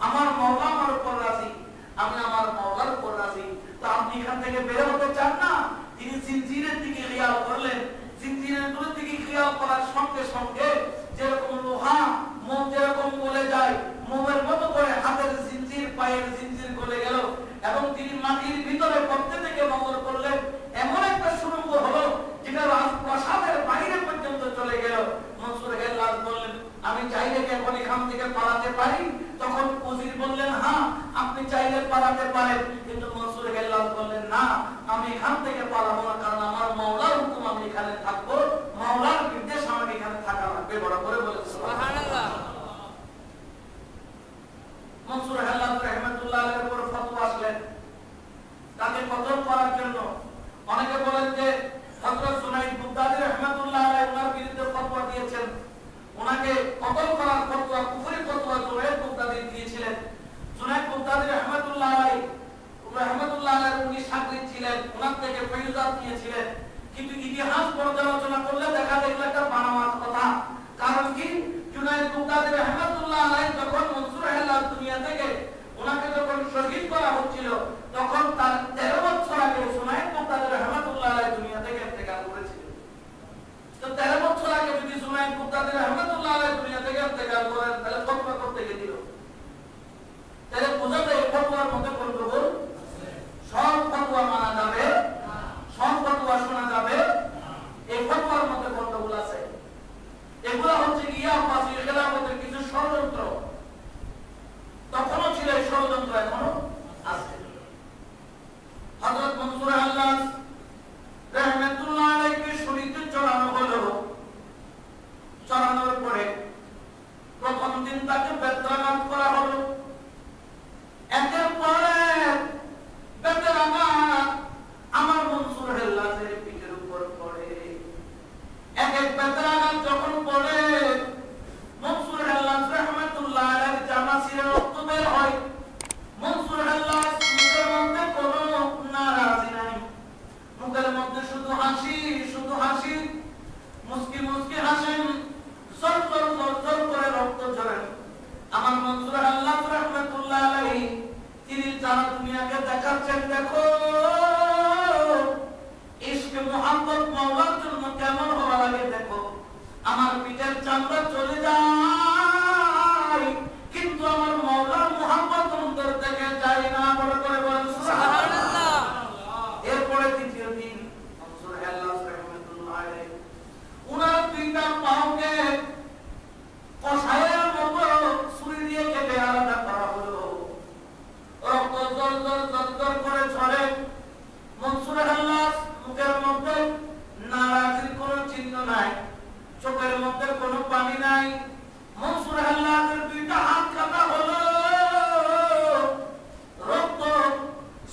আমার মাওলা আমার উপর রাজি, আমি আমার মাওলার উপর রাজি। তো আপনি এখান থেকে বের হতে চান না? তিনি জিনজিরের দিকে খেয়াল করলেন। জিনজিরের দিকে খেয়াল করার সঙ্গে সঙ্গে যেরকম লোহা মোম যেরকম গলে যায়, মোমের মতো করে হাতের জিনজির, পায়ের জিনজির গলে গেল এবং তিনি মাটির ভিতরে পড়তে থেকে নজর করলেন, এমন একটা সুরঙ্গ হলো যেটা রাজপ্রাসাদের বাইরে পর্যন্ত চলে গেল। মনসুর হেল্লাস বললেন, আমি চাইলে কি এখন এখান থেকে পালাতে পারি? তখন উজির বললেন, হ্যাঁ আপনি চাইলে পালাতে পারেন। কিন্তু মনসুর হেল্লাস বললেন, না আমি এখান থেকে পালাবো না, কারণ আমার মাওলার হুকুম আমি এখানে থাকবো, মাওলার নির্দেশ আমাকে এখানে থাকা লাগবে। বড় করে বলেন সুবহানাল্লাহ। মনসুর হেল্লাস রাহমাতুল্লাহ আলাইহির উপর ফতোয়া আসলেন তাকে কতল করার জন্য। অনেকে বলেন যে হযরত সুনাইদ বুগদাদি রাহমাতুল্লাহ আলাইহি ওনার বিরুদ্ধে ফতোয়া দিয়েছেন, ওনাকে কতল করার ফতোয়া, কুফরি ফতোয়া সুনাইদ বুগদাদি দিয়েছিলেন। সুনাইদ বুগদাদি রাহমাতুল্লাহ আলাইহি উনি সাগরিদ ছিলেন, ওনার থেকে ফয়জাত নিয়েছিলেন। কিন্তু ইতিহাস পর্যালোচনা করলে দেখা যায় এটা একটা বানোয়াট কথা। কারণ কি, সুনাইদ বুগদাদি রাহমাতুল্লাহ আলাইহি যখন মনসুর হেল্লাস দুনিয়া থেকে ওনাকে যখন শহীদ করা হচ্ছিল, তখন তার 13 বছর আগে সুনাইদ বুগদাদি রাহমাতুল্লাহ আলাইহি দুনিয়া থেকে ইন্তেকাল করেছিলেন। তো 13 বছর আগে যদি সুনাইদ বুগদাদি রাহমাতুল্লাহ আলাইহি দুনিয়া থেকে ইন্তেকাল করেন, তাহলে ফতোয়া করতে গিয়েছিল, তাহলে বোঝা যায় ফতোয়ার মধ্যে গন্ডগোল। সব ফতোয়া মানা যাবে, সব ফতোয়া শোনা যাবে, এই ফতোয়ার মধ্যে গন্ডগোল আছে। এগুলা হচ্ছে গিয়া আব্বাসী খেলাফতের কিছু ষড়যন্ত্র। তখনও ছিল এই ষড়যন্ত্র, এখনো আছে। হযরত মনসুর হেল্লাস রাহমাতুল্লাহ আলাইহিকে শরীরে চড়ানো হলো। চড়ানোর পরে প্রথম দিন তাকে বেত্রাঘাত করা হলো। একের পর এক বেত্রাঘাত আমার মনসুর হেল্লাসের পিঠের উপর পড়ে। এক এক বেত্রাঘাত যখন পড়ে, মনসুর হেল্লাস রাহমাতুল্লাহ আলাইহির জামা ছিঁড়ে রক্ত বের হয়। মনসুর হেল্লাস মুখের মধ্যে কোনো নারাজি নাই, মুখের মধ্যে শুধু হাসি, শুধু হাসি, মুস্কি মুস্কি হাসেন, জল জল জল জল করে রক্ত ঝরেন। আমার মনসুর হেল্লাস রাহমাতুল্লাহ আলাইহি তিনি যারা দুনিয়াকে দেখাচ্ছেন, দেখো ইশক মুহাব্বত মাওলার জন্য কেমন হওয়া লাগে, দেখো আমার পিঠের চামড়া চলে যায় কিন্তু আমার মাওলার মুহাব্বত অন্তর থেকে যায় না। বড় করে বলেন সুবহানাল্লাহ। এরপরে দ্বিতীয় দিন মনসুর হেল্লাস রাহমাতুল্লাহ আলাইহি উনার দুইটা পাওকে কষায়ের মতো ছুরি দিয়ে কেটে আলাদা করা হলো। রক্ত জল জল জল জল করে ঝরে। মনসুর হেল্লাস মুখের মধ্যে নারাজির কোনো চিহ্ন নাই, চোখের মধ্যে কোনো পানি নাই। মনসুর হেল্লাসের দুইটা হাত কাটা হলো, রক্ত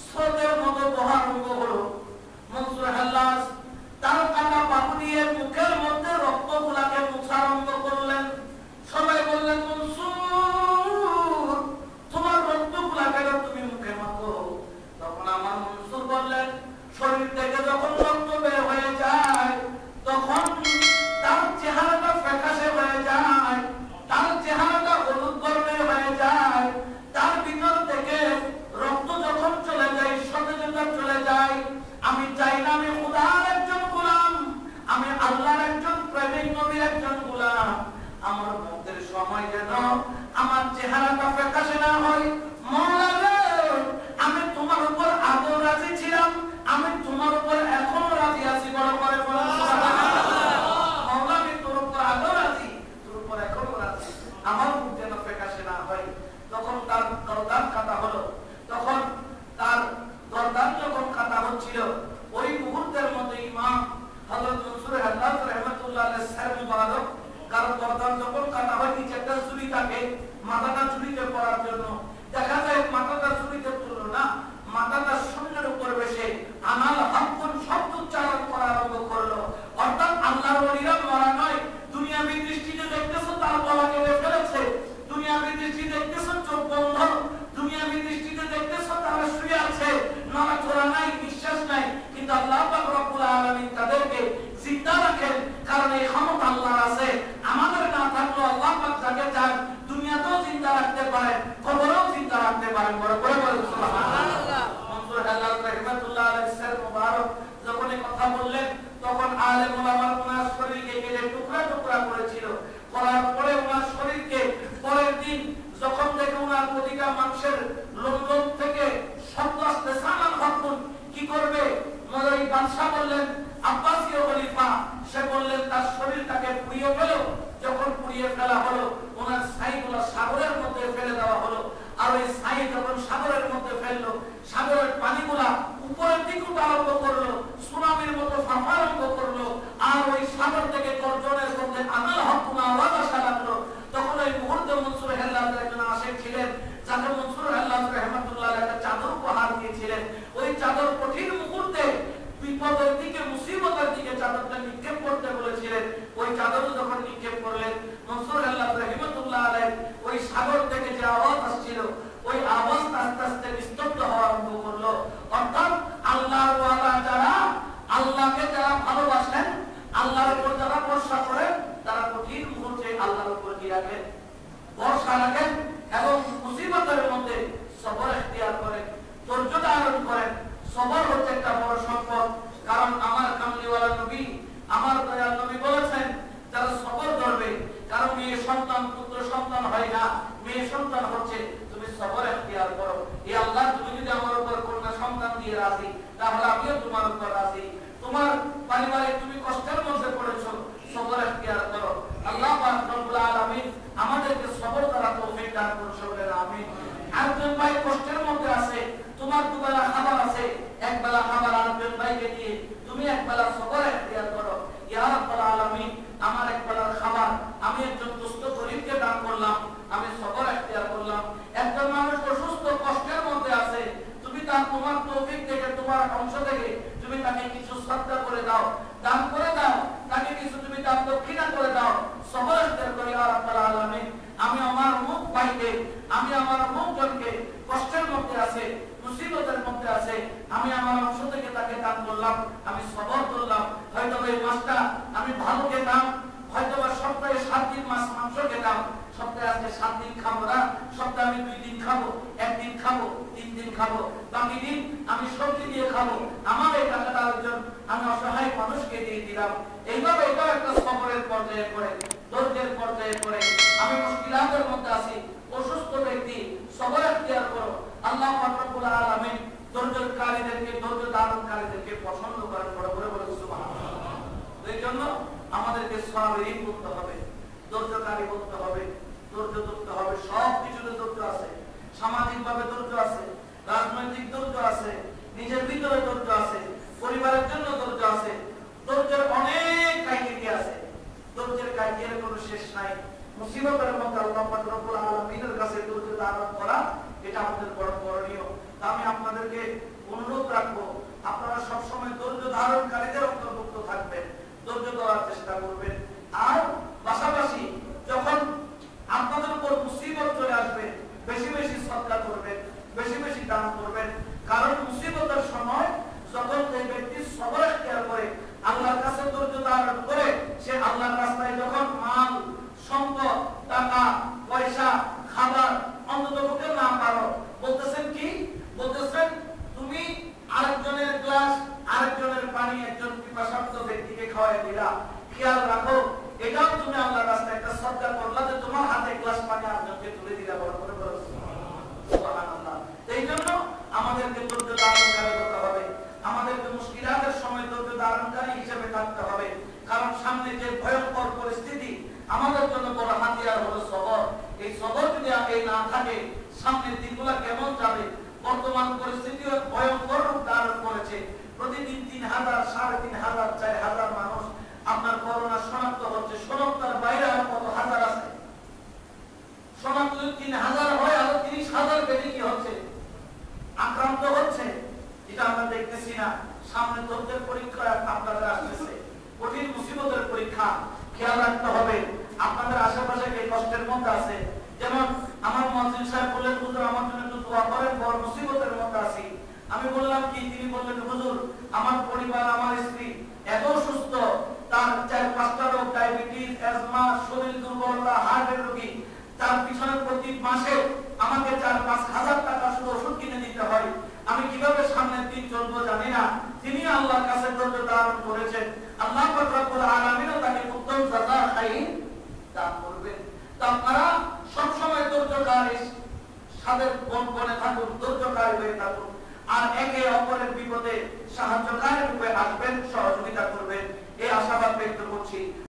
স্রোতের মতো বহারম্ভ হলো। মনসুর হেল্লাস তার কাটা বাহু দিয়ে মুখের মধ্যে রক্তগুলাকে মুছা আরম্ভ করলেন। সবাই বললেন, মনসুর তোমার রক্তগুলাকে তুমি মুখে মাখো। তখন আমার মনসুর বললেন, শরীর থেকে যখন রক্ত বের হয়ে যায় তখন তার চেহারাটা ফ্যাকাশে হয়ে যায়, তার চেহারাটা হলুদ বর্ণের হয়ে যায়, তার ভিতর থেকে রক্ত যখন চলে যায়, সতেজতা চলে যায়। আমি চাই না আমি খোদার একজন গোলাম, আমি আল্লাহর একজন প্রেমিক নবীর একজন গোলাম, আমার মধ্যের সময় যেন আমার চেহারাটা ফ্যাকাশে না হয়। মওলা রে, আমি তোমার উপর আগেও রাজি ছিলাম, আমি তোমার উপর এখনো রাজি আছি। বড় করে বলেন সুবহানাল্লাহ। মওলা আমি তোর উপর আগেও রাজি, তোর উপর এখনো রাজি, আমার মুখ যেন ফ্যাকাশে না হয়। তখন তার গর্দান কাটা হলো। তখন তার গর্দান যখন কাটা হচ্ছিল, ওই মুহূর্তের মধ্যে ইমাম হযরত মনসুর হেল্লাস রাহমাতুল্লাহ আলাইহির সর মুবারক কারণ গর্দান যখন কাটা হয়, নিচে একটা ছুরি থাকে, মাথাটা ছুরিতে পড়ার জন্য। দেখা যায় মাথাটা ছুরিতে পড়লো না, মাথাটা শরীরের উপর বসে আনাল হাক্কুন শব্দ উচ্চারণ করা আরম্ভ করলো। অর্থাৎ আল্লাহর ওলিরা মরা নয়, দুনিয়াবী দৃষ্টিতে দেখতেছো তার গলা কেটে ফেলেছে, দুনিয়াবী দৃষ্টিতে দেখতেছো চোখ বন্ধ, দুনিয়াবী দৃষ্টিতে দেখতেছো তারা শুয়ে আছে, নড়াচড়া নাই, নিঃশ্বাস নাই, কি করবে? ওই বাদশা বললেন, আব্বাসীয় খলিফা, সে বললেন তার শরীরটাকে পুড়িয়ে ফেলো। যখন পুড়িয়ে ফেলা হলো, ওনার ছাইগুলো সাগরের মধ্যে ফেলে দেওয়া হলো। আর ওই ছাই যখন সাগরের মধ্যে ফেললো, সাগরের পানিগুলা উপরের দিকে উঠতে আরম্ভ করলো, সুনামির মতো ফাঁপা আরম্ভ করলো। আর ওই সাগর থেকে গর্জনের মধ্যে আনাল হকুমা আওয়াজ আসা লাগলো। তখন ওই মুহূর্তে মনসুর হেল্লাদের একজন আশেক ছিলেন, যাকে মনসুর হেল্লাদ রহমাতুল্লাহ একটা চাদর উপহার দিয়েছিলেন। ওই চাদর কঠিন মুহূর্তে বিপদের দিকে, মুসিবতের দিকে চাদরটা নিক্ষেপ করতে বলেছিলেন। ওই চাদর যখন নিক্ষেপ করলেন, মনসুর হেল্লাদ রহমাতুল্লাহ আলাইহি ওই সাগর থেকে যে আওয়াজ আসছিল, ওই আওয়াজ আস্তে আস্তে নিস্তব্ধ হওয়া আরম্ভ করলো। অর্থাৎ আল্লাহর ওয়ালা যারা, আল্লাহকে যারা ভালোবাসেন, আল্লাহর উপর যারা ভরসা করেন, তারা কঠিন মুহূর্তে আল্লাহর উপর কি রাখেন? ভরসা রাখেন এবং মুসিবতের মধ্যে সবর ইখতিয়ার করেন, ধৈর্য ধারণ করেন। সবর হচ্ছে একটা বড় সম্পদ। কারণ আমার কামলিওয়ালা নবী, আমার দয়াল নবী বলেছেন, যারা সবর করবে, কারণ মেয়ে সন্তান পুত্র সন্তান হয় না, মেয়ে সন্তান হচ্ছে, তুমি সবর ইখতিয়ার করো। এই আল্লাহ, তুমি যদি আমার উপর কন্যা সন্তান দিয়ে রাজি, তাহলে আমিও তোমার উপর রাজি। তোমার পারিবারিক তুমি কষ্টের মধ্যে পড়েছো, সবর ইখতিয়ার করো। আল্লাহ পাক রব্বুল আলামিন আমাদেরকে সবর করার তৌফিক দান করুন, সকলের আমিন। একজন ভাই কষ্টের মধ্যে আছে, তোমার দুবেলা খাবার আছে, এক বেলা খাবার আরেকজন ভাইকে দিয়ে তুমি এক বেলা সবর ইখতিয়ার করো। ইয়া রাব্বুল আলামিন, আমার এক বেলার খাবার আমি একজন দুস্থ গরীবকে দান করলাম, আমি সবর ইখতিয়ার করলাম। একজন মানুষ অসুস্থ কষ্টের মধ্যে আছে, তুমি তার তোমার তৌফিক থেকে, তোমার অংশ থেকে তুমি তাকে কিছু সাদকা করে দাও, দান করে দাও, তাকে কিছু তুমি দান দক্ষিণা করে দাও। সবর ইখতিয়ার করি ইয়া রাব্বুল আলামিন। আমি আমার মুখ ভাইকে, আমি আমার মুখজনকে কষ্টের মধ্যে আছে, মুসিবতের মধ্যে আছে, আমি আমার অংশ থেকে তাকে দান করলাম, আমি সবর করলাম। হয়তো এই মাছটা আমি ভালো খেতাম, হয়তো সপ্তাহে 7 দিন মাছ মাংস খেতাম, সপ্তাহে আজকে 7 দিন খাবো না, সপ্তাহে আমি 2 দিন খাবো, 1 দিন খাবো, 3 দিন খাবো, বাকি দিন আমি সবজি দিয়ে খাবো। আমার এই টাকাটা একজন আমি অসহায় মানুষকে দিয়ে দিলাম। এইভাবে এটাও একটা সবরের পর্যায়ে পড়ে, ধৈর্যের পর্যায়ে পড়ে। আমি মুশকিলাতের মধ্যে আছি, অসুস্থ ব্যক্তি, সবর ইখতিয়ার করো। আল্লাহ পাক রব্বুল আলামিন ধৈর্যকারীদেরকে, ধৈর্য ধারণকারীদেরকে পছন্দ করেন। বড় করে বলে সুবহানাল্লাহ। এই জন্য আমাদেরকে সাবিরিন করতে হবে, ধৈর্যকারী করতে হবে, ধৈর্য ধরতে হবে। সব কিছুতে ধৈর্য আছে, সামাজিকভাবে ধৈর্য আছে, রাজনৈতিক ধৈর্য আছে, নিজের ভিতরে ধৈর্য আছে, পরিবারের জন্য ধৈর্য আছে। ধৈর্যের অনেক ক্রাইটেরিয়া আছে, ধৈর্যের ক্রাইটেরিয়ার কোনো শেষ নাই। মুসিবতের মধ্যে আল্লাহ পাক রব্বুল আলামিনের কাছে ধৈর্য ধারণ করা, এটা আমাদের বড় করণীয়। আমি আপনাদেরকে অনুরোধ রাখবো, আপনারা সবসময় ধৈর্য ধারণকারীদের অন্তর্ভুক্ত থাকবেন, ধৈর্য ধরার চেষ্টা করবেন। আর পাশাপাশি যখন আপনাদের উপর মুসিবত চলে আসবে, বেশি বেশি সদকা করবেন, বেশি বেশি দান করবেন। কারণ মুসিবতের সময় যখন এই ব্যক্তি সবর ইখতিয়ার করে, আল্লাহর কাছে ধৈর্য ধারণ করে, সে আল্লাহর রাস্তায় যখন মাল, সম্পদ, টাকা, পয়সা, খাবার অন্ততপক্ষে না পারো, বলতেছেন কি? বলতেছেন তুমি আরেকজনের গ্লাস, আরেকজনের পানি একজন পিপাসার্ত ব্যক্তিকে খাওয়াই দিলা, খেয়াল রাখো, এটাও তুমি আল্লাহর রাস্তায় একটা সদকা করলা, যে তোমার হাতে গ্লাস পানি আরেকজনকে তুলে দিলা। বড় করে বলো সুবহানাল্লাহ। এই জন্য আমাদেরকে ধৈর্য ধারণকারী হতে হবে, আমাদেরকে মুশকিলাতের সময় ধৈর্য ধারণকারী হিসেবে থাকতে হবে। কারণ সামনে যে ভয়ঙ্কর পরিস্থিতি, আমাদের জন্য বড় হাতিয়ার হলো সবর। এই সবর যদি এই না থাকে, সামনের দিনগুলো কেমন যাবে? বর্তমান পরিস্থিতিও ভয়ঙ্কর রূপ ধারণ করেছে। প্রতিদিন 3000, 3500, 4000 মানুষ আপনার করোনা শনাক্ত হচ্ছে। শনাক্তের বাইরে আর কত হাজার আছে? শনাক্ত 3000 হয়, আরো 30,000 বেশি কি হচ্ছে? আক্রান্ত হচ্ছে। এটা আমরা দেখতেছি না। সামনে ধৈর্যের পরীক্ষা আপনাদের আসতেছে, কঠিন মুসিবতের পরীক্ষা। খেয়াল রাখতে হবে আপনাদের আশেপাশে কে কষ্টের মধ্যে আছে। যেমন আমার মুয়াজ্জিন সাহেব বললেন, হুজুর আমার জন্য একটু দোয়া করেন, বড় মুসিবতের মধ্যে আছি। আমি বললাম কি? তিনি বললেন, হুজুর আমার পরিবার, আমার স্ত্রী এত সুস্থ, তার 4-5টা রোগ, ডায়াবেটিস, অ্যাজমা, শরীর দুর্বলতা, হার্টের রোগী, তার পিছনে প্রতি মাসে আমাকে 4-5 হাজার টাকা শুধু ওষুধ কিনে দিতে হয়। আমি কিভাবে সামনের দিন চলবো জানি না। তিনি আল্লাহর কাছে ধৈর্য ধারণ করেছেন। আল্লাহ পাক রব্বুল আলামিন তাকে উত্তম জাযা খাইর দান করবেন। তো আপনারা সব সময় ধৈর্যকারী সাথে বনে থাকুন, ধৈর্যকারী হয়ে থাকুন। আর একে অপরের বিপদে সাহায্যকারী রূপে আসবেন।